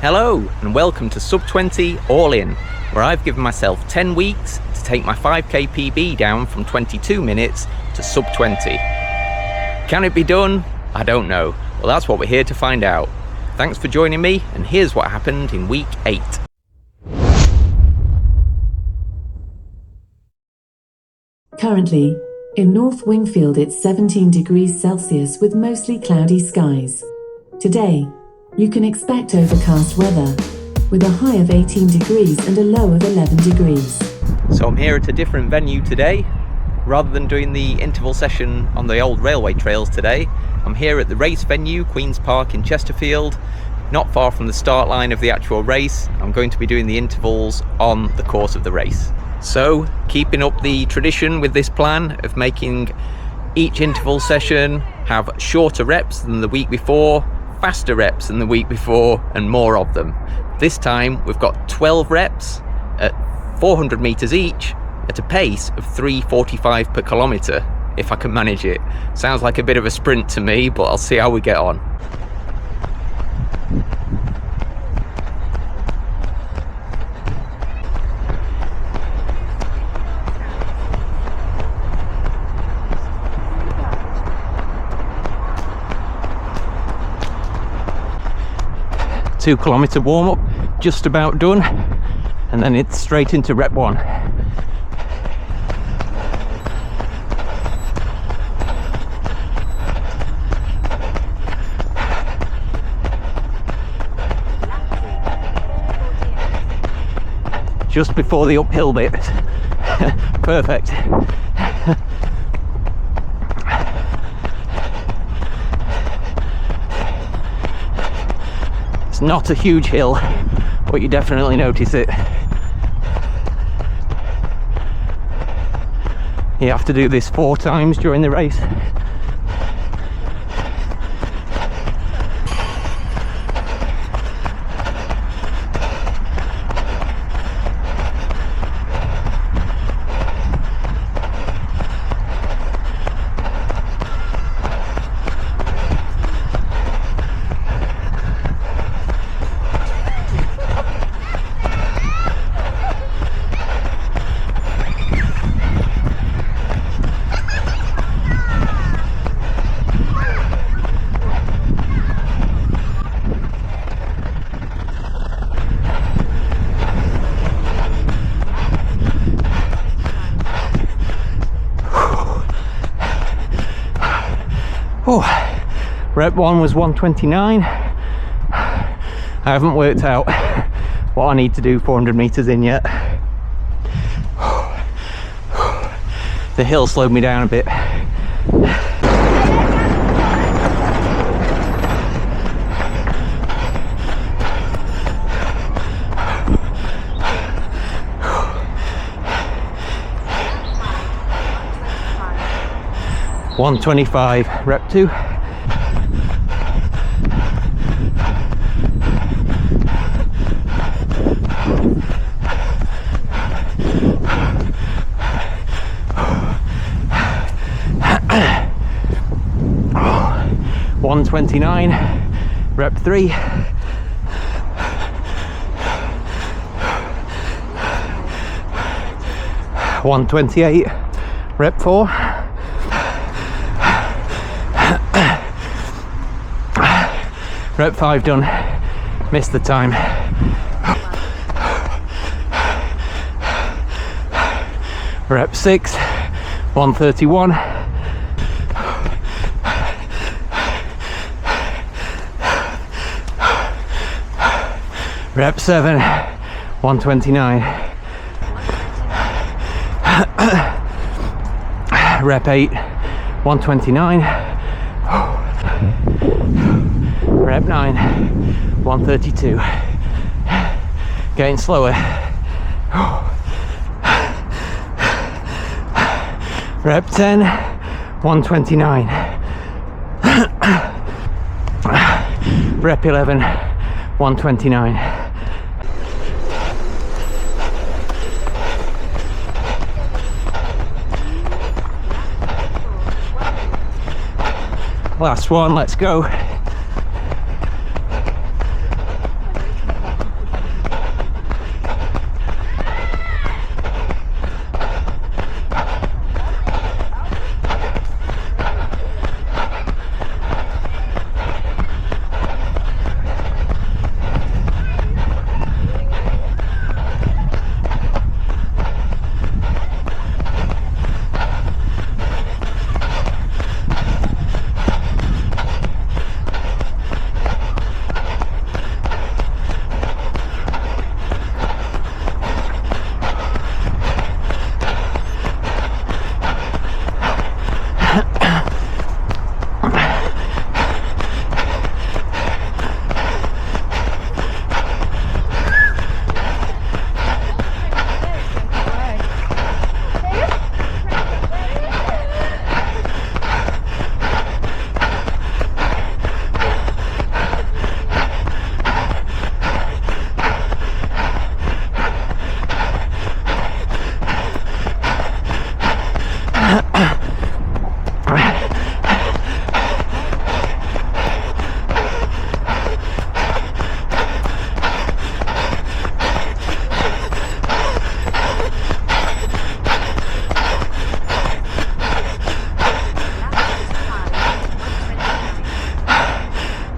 Hello and welcome to Sub 20 All In, where I've given myself 10 weeks to take my 5k PB down from 22 minutes to sub 20. Can it be done? I don't know. Well, that's what we're here to find out. Thanks for joining me, and here's what happened in week 8. Currently, in North Wingfield it's 17 degrees Celsius with mostly cloudy skies. Today, you can expect overcast weather, with a high of 18 degrees and a low of 11 degrees. So I'm here at a different venue today. Rather than doing the interval session on the old railway trails today, I'm here at the race venue, Queen's Park in Chesterfield, not far from the start line of the actual race. I'm going to be doing the intervals on the course of the race. So, keeping up the tradition with this plan of making each interval session have shorter reps than the week before, faster reps than the week before, and more of them. This time we've got 12 reps at 400 meters each at a pace of 3:45 per kilometer, if I can manage it. Sounds like a bit of a sprint to me, but I'll see how we get on. Two-kilometer warm-up just about done, and then it's straight into rep 1. Just before the uphill bit. Perfect. Not a huge hill, but you definitely notice it. You have to do this 4 times during the race. Oh, rep 1 was 129. I haven't worked out what I need to do 400 meters in yet. The hill slowed me down a bit. $125, rep 2. $129, rep 3. $128, rep 4. Rep 5 done. Missed the time. Rep 6, 131. Rep 7, 129. Rep 8, 129. Rep 9, 132. Getting slower. Rep 10, 129. Rep 11, 129. Last one, let's go.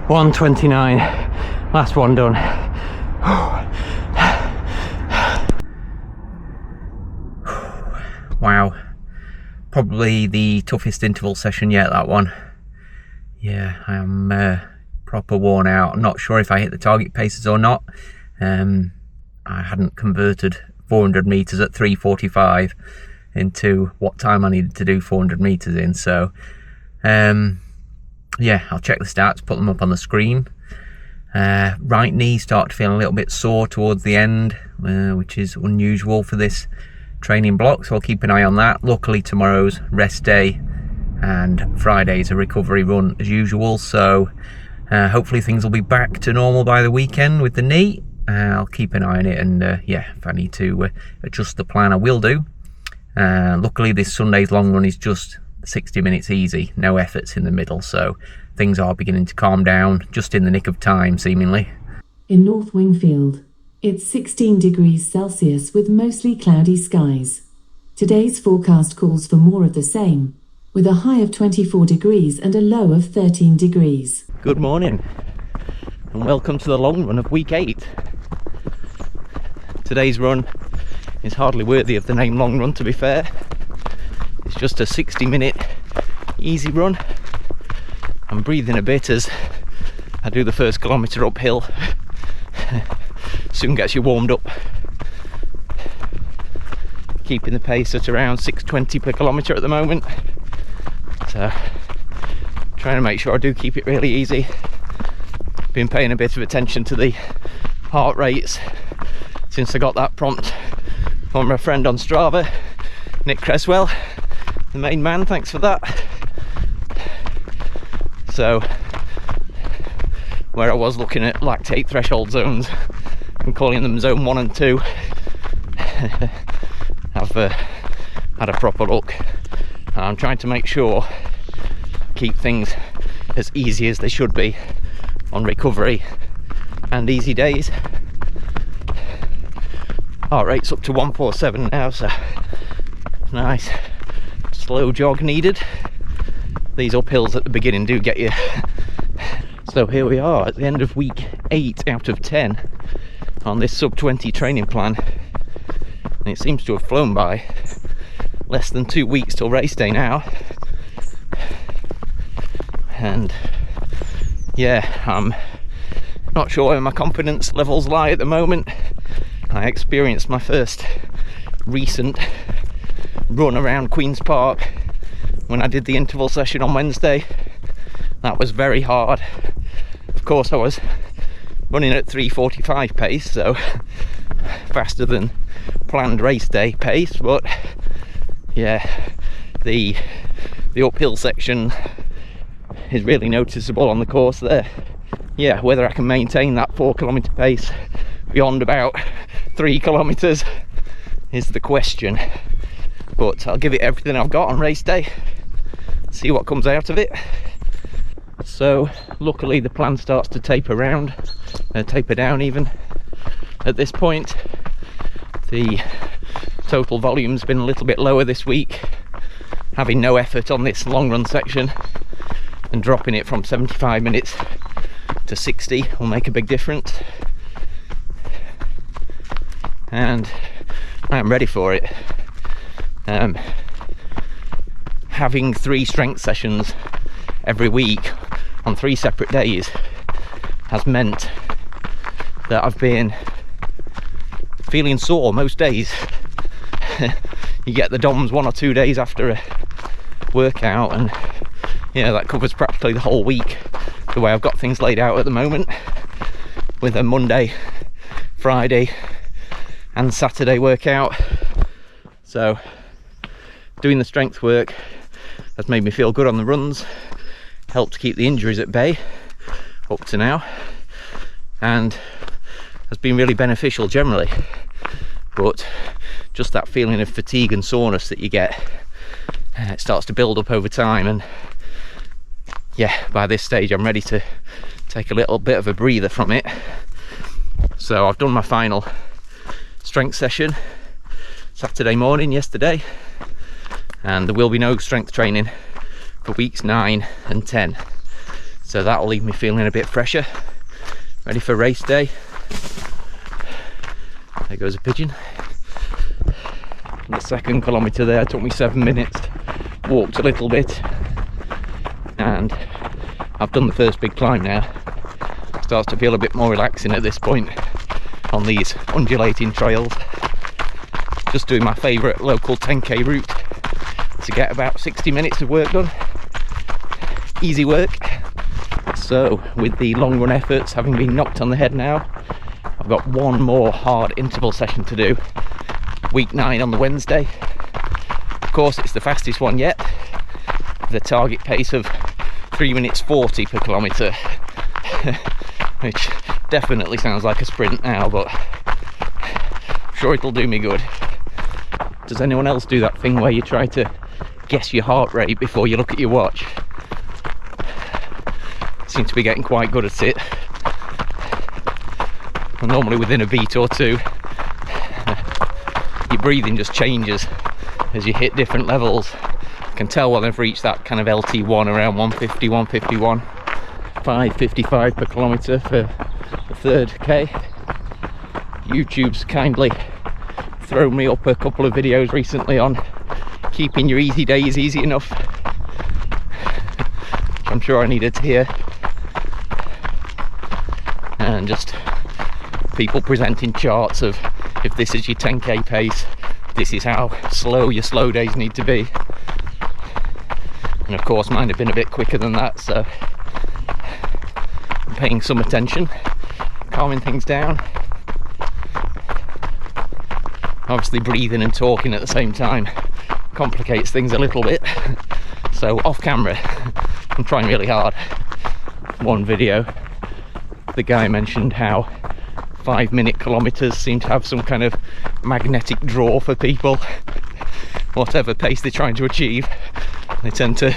1:29, last one done. Wow, probably the toughest interval session yet, that one. Yeah, I am proper worn out. I'm not sure if I hit the target paces or not. I hadn't converted 400 meters at 3:45 into what time I needed to do 400 meters in, so yeah, I'll check the stats, put them up on the screen. Right knee started to feel a little bit sore towards the end, which is unusual for this training block, so I'll keep an eye on that. Luckily tomorrow's rest day and Friday's a recovery run as usual, so hopefully things will be back to normal by the weekend with the knee. I'll keep an eye on it, and yeah, if I need to adjust the plan I will do. Luckily this Sunday's long run is just 60 minutes easy, no efforts in the middle, so things are beginning to calm down just in the nick of time, seemingly. In North Wingfield, it's 16 degrees Celsius with mostly cloudy skies. Today's forecast calls for more of the same, with a high of 24 degrees and a low of 13 degrees. Good morning, and welcome to the long run of week 8. Today's run is hardly worthy of the name long run, to be fair. It's just a 60-minute easy run. I'm breathing a bit as I do the first kilometre uphill. Soon gets you warmed up. Keeping the pace at around 6:20 per kilometre at the moment. So trying to make sure I do keep it really easy. Been paying a bit of attention to the heart rates since I got that prompt from my friend on Strava, Nick Cresswell, the main man. Thanks for that. So where I was looking at lactate threshold zones and calling them zone 1 and 2, I've had a proper look. I'm trying to make sure keep things as easy as they should be on recovery and easy days. Heart rate's up to 147 now, so nice slow jog needed. These uphills at the beginning do get you. So here we are at the end of week 8 out of 10 on this sub 20 training plan, and it seems to have flown by. Less than 2 weeks till race day now, and yeah, I'm not sure where my confidence levels lie at the moment. I experienced my first recent run around Queen's Park when I did the interval session on Wednesday. That was very hard. Of course I was running at 3:45 pace, so faster than planned race day pace, but yeah, the uphill section is really noticeable on the course there. Yeah, whether I can maintain that 4 kilometre pace beyond about 3 kilometres is the question, but I'll give it everything I've got on race day, see what comes out of it. So luckily the plan starts to taper down even at this point. The total volume's been a little bit lower this week, having no effort on this long run section, and dropping it from 75 minutes to 60 will make a big difference, and I'm ready for it. Having 3 strength sessions every week on 3 separate days has meant that I've been feeling sore most days. You get the DOMs 1 or 2 days after a workout, and yeah, that covers practically the whole week the way I've got things laid out at the moment, with a Monday, Friday and Saturday workout. So doing the strength work has made me feel good on the runs, helped to keep the injuries at bay up to now, and has been really beneficial generally. But just that feeling of fatigue and soreness that you get, it starts to build up over time, and yeah, by this stage I'm ready to take a little bit of a breather from it. So I've done my final strength session Saturday morning yesterday, and there will be no strength training for weeks 9 and 10. So that'll leave me feeling a bit fresher, ready for race day. There goes a pigeon. The second kilometre there took me 7 minutes, walked a little bit, and I've done the first big climb now. It starts to feel a bit more relaxing at this point on these undulating trails. Just doing my favourite local 10k route to get about 60 minutes of work done. Easy work. So with the long run efforts having been knocked on the head now, I've got one more hard interval session to do. Week 9 on the Wednesday. Of course, it's the fastest one yet, with a target pace of 3 minutes 40 per kilometre, which definitely sounds like a sprint now, but I'm sure it'll do me good. Does anyone else do that thing where you try to guess your heart rate before you look at your watch? Seem to be getting quite good at it. And normally within a beat or two, your breathing just changes as you hit different levels. I can tell when I've reached that kind of LT1 around 150, 151, 555 per kilometre for the third K. YouTube's kindly thrown me up a couple of videos recently on keeping your easy days easy enough. I'm sure I needed to hear. And just people presenting charts of, if this is your 10k pace, this is how slow your slow days need to be. And of course mine have been a bit quicker than that, so I'm paying some attention, calming things down. Obviously breathing and talking at the same time complicates things a little bit, so off camera I'm trying really hard. One video, the guy mentioned how 5-minute kilometres seem to have some kind of magnetic draw for people. Whatever pace they're trying to achieve, they tend to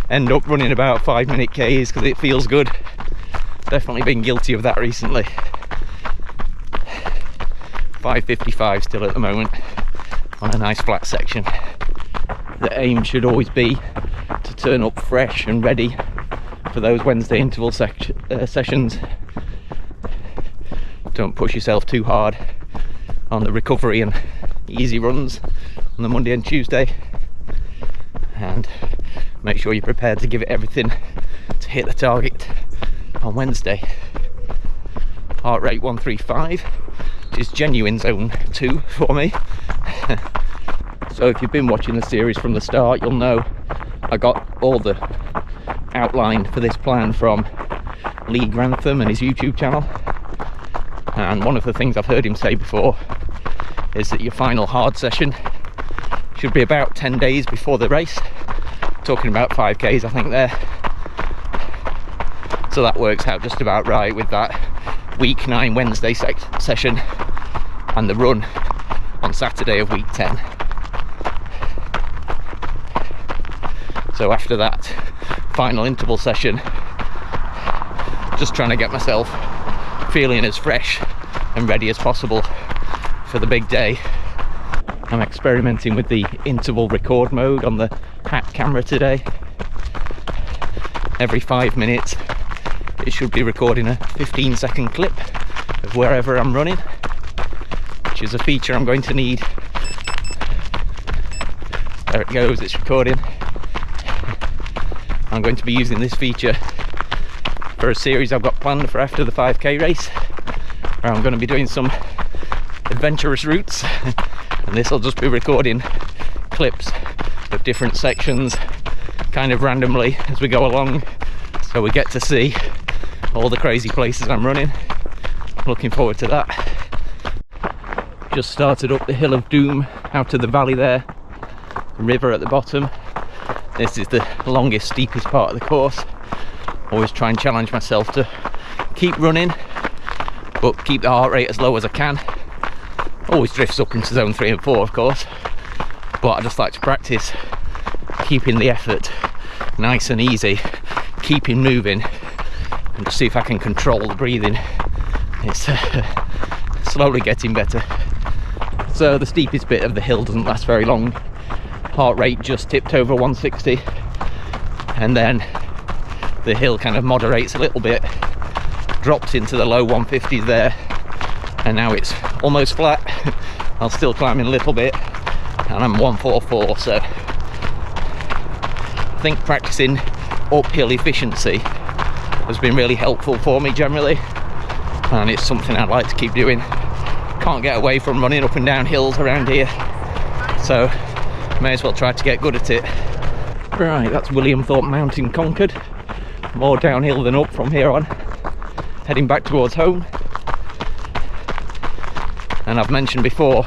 end up running about 5-minute Ks because it feels good. Definitely been guilty of that recently. 5:55 still at the moment on a nice flat section. The aim should always be to turn up fresh and ready for those Wednesday interval sessions. Don't push yourself too hard on the recovery and easy runs on the Monday and Tuesday, and make sure you're prepared to give it everything to hit the target on Wednesday. Heart rate 135, which is genuine zone 2 for me. So if you've been watching the series from the start, you'll know I got all the outline for this plan from Lee Grantham and his YouTube channel. And one of the things I've heard him say before is that your final hard session should be about 10 days before the race. Talking about 5Ks I think there. So that works out just about right with that week 9 Wednesday session and the run on Saturday of week 10. So after that final interval session, just trying to get myself feeling as fresh and ready as possible for the big day. I'm experimenting with the interval record mode on the hat camera today. Every 5 minutes it should be recording a 15-second clip of wherever I'm running, which is a feature I'm going to need. There it goes, it's recording. I'm going to be using this feature for a series I've got planned for after the 5k race, where I'm going to be doing some adventurous routes, and this will just be recording clips of different sections kind of randomly as we go along, so we get to see all the crazy places I'm running. Looking forward to that. Just started up the Hill of Doom out to the valley there, the river at the bottom. This is the longest, steepest part of the course. Always try and challenge myself to keep running, but keep the heart rate as low as I can. Always drifts up into zone 3 and 4 of course, but I just like to practice keeping the effort nice and easy, keeping moving, and just see if I can control the breathing. It's slowly getting better. So the steepest bit of the hill doesn't last very long. Heart rate just tipped over 160, and then the hill kind of moderates a little bit, dropped into the low 150s there, and now it's almost flat. I'll still climbing a little bit, and I'm 144, so I think practicing uphill efficiency has been really helpful for me generally, and it's something I'd like to keep doing. Can't get away from running up and down hills around here, so may as well try to get good at it. Right, that's William Thorpe Mountain conquered. More downhill than up from here on, heading back towards home. And I've mentioned before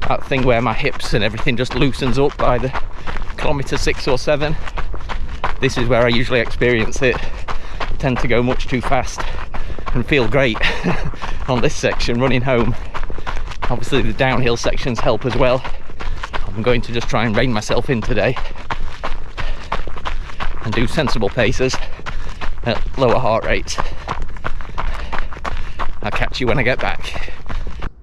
that thing where my hips and everything just loosens up by the kilometre 6 or 7. This is where I usually experience it. I tend to go much too fast and feel great on this section running home. Obviously the downhill sections help as well. I'm going to just try and rein myself in today and do sensible paces at lower heart rates. I'll catch you when I get back.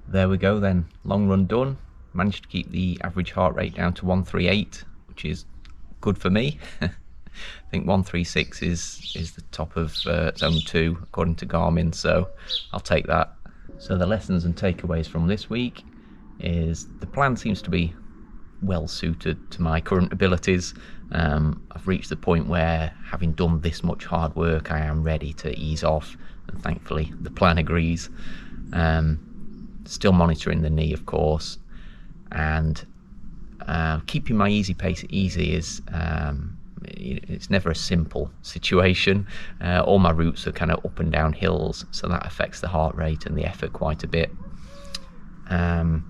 There we go then, long run done. Managed to keep the average heart rate down to 138, which is good for me. I think 136 is the top of zone 2 according to Garmin, so I'll take that. So the lessons and takeaways from this week is the plan seems to be well suited to my current abilities. I've reached the point where, having done this much hard work, I am ready to ease off, and thankfully the plan agrees. Still monitoring the knee, of course, and keeping my easy pace easy is it's never a simple situation. All my routes are kind of up and down hills, so that affects the heart rate and the effort quite a bit. And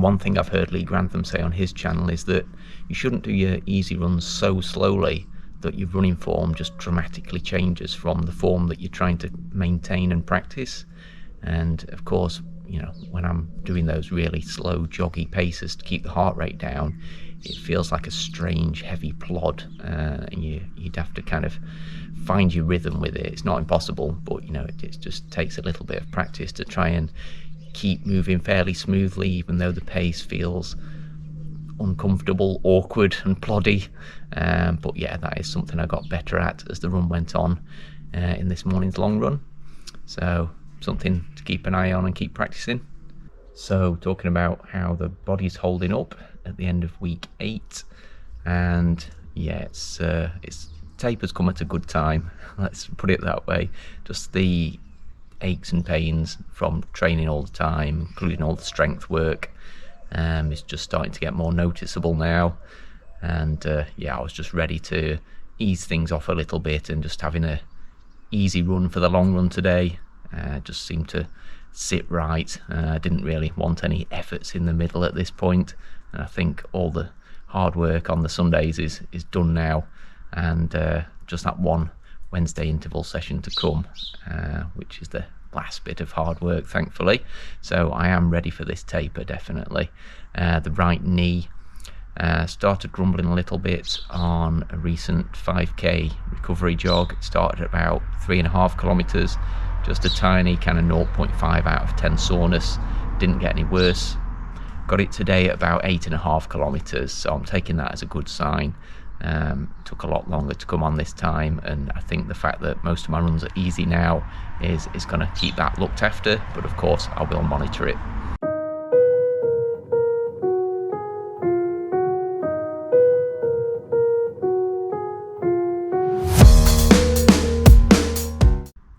one thing I've heard Lee Grantham say on his channel is that you shouldn't do your easy runs so slowly that your running form just dramatically changes from the form that you're trying to maintain and practice. And of course, you know, when I'm doing those really slow joggy paces to keep the heart rate down, it feels like a strange heavy plod, and you'd have to kind of find your rhythm with it. It's not impossible, but you know, it just takes a little bit of practice to try and keep moving fairly smoothly, even though the pace feels uncomfortable, awkward and ploddy. But yeah, that is something I got better at as the run went on in this morning's long run, so something to keep an eye on and keep practicing. So talking about how the body's holding up at the end of week 8, and yeah, it's taper's come at a good time, let's put it that way. Just the aches and pains from training all the time, including all the strength work, is just starting to get more noticeable now. And yeah, I was just ready to ease things off a little bit and just having a easy run for the long run today. Just seemed to sit right. I didn't really want any efforts in the middle at this point, and I think all the hard work on the Sundays is done now, and just that one Wednesday interval session to come, which is the last bit of hard work, thankfully. So I am ready for this taper, definitely. The right knee started grumbling a little bit on a recent 5k recovery jog. It started at about 3.5 kilometers, just a tiny kind of 0.5 out of 10 soreness, didn't get any worse. Got it today at about 8.5 kilometers, so I'm taking that as a good sign. Took a lot longer to come on this time, and I think the fact that most of my runs are easy now is going to keep that looked after, but of course I will monitor it.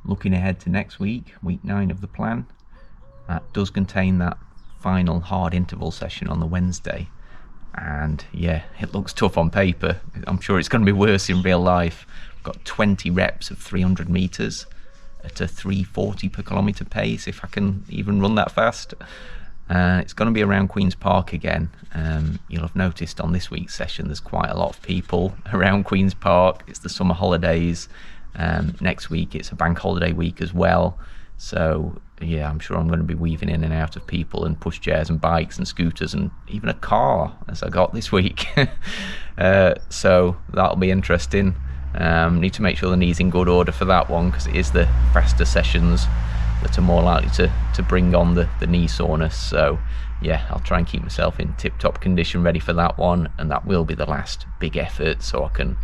Looking ahead to next week, week 9 of the plan, that does contain that final hard interval session on the Wednesday. And yeah, it looks tough on paper. I'm sure it's going to be worse in real life. I've got 20 reps of 300 meters at a 340 per kilometer pace, if I can even run that fast. It's going to be around Queen's Park again. You'll have noticed on this week's session there's quite a lot of people around Queen's Park. It's the summer holidays. Next week it's a bank holiday week as well. So yeah, I'm sure I'm going to be weaving in and out of people and pushchairs and bikes and scooters and even a car, as I got this week. So that'll be interesting. Need to make sure the knee's in good order for that one, because it is the faster sessions that are more likely to bring on the knee soreness. So yeah, I'll try and keep myself in tip-top condition ready for that one, and that will be the last big effort, so I can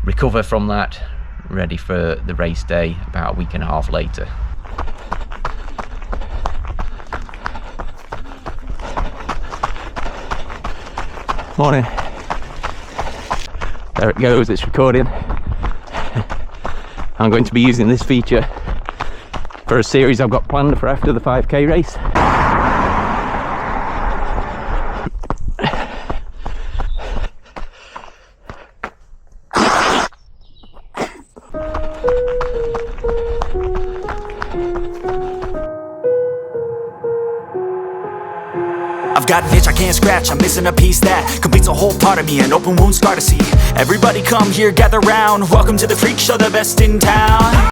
recover from that, ready for the race day about a week and a half later. Morning. There it goes, it's recording. I'm going to be using this feature for a series I've got planned for after the 5k race. I've got an itch I can't scratch, I'm missing a piece that completes a whole part of me, an open wound scar to see. Everybody come here, gather round, welcome to the freak show, the best in town.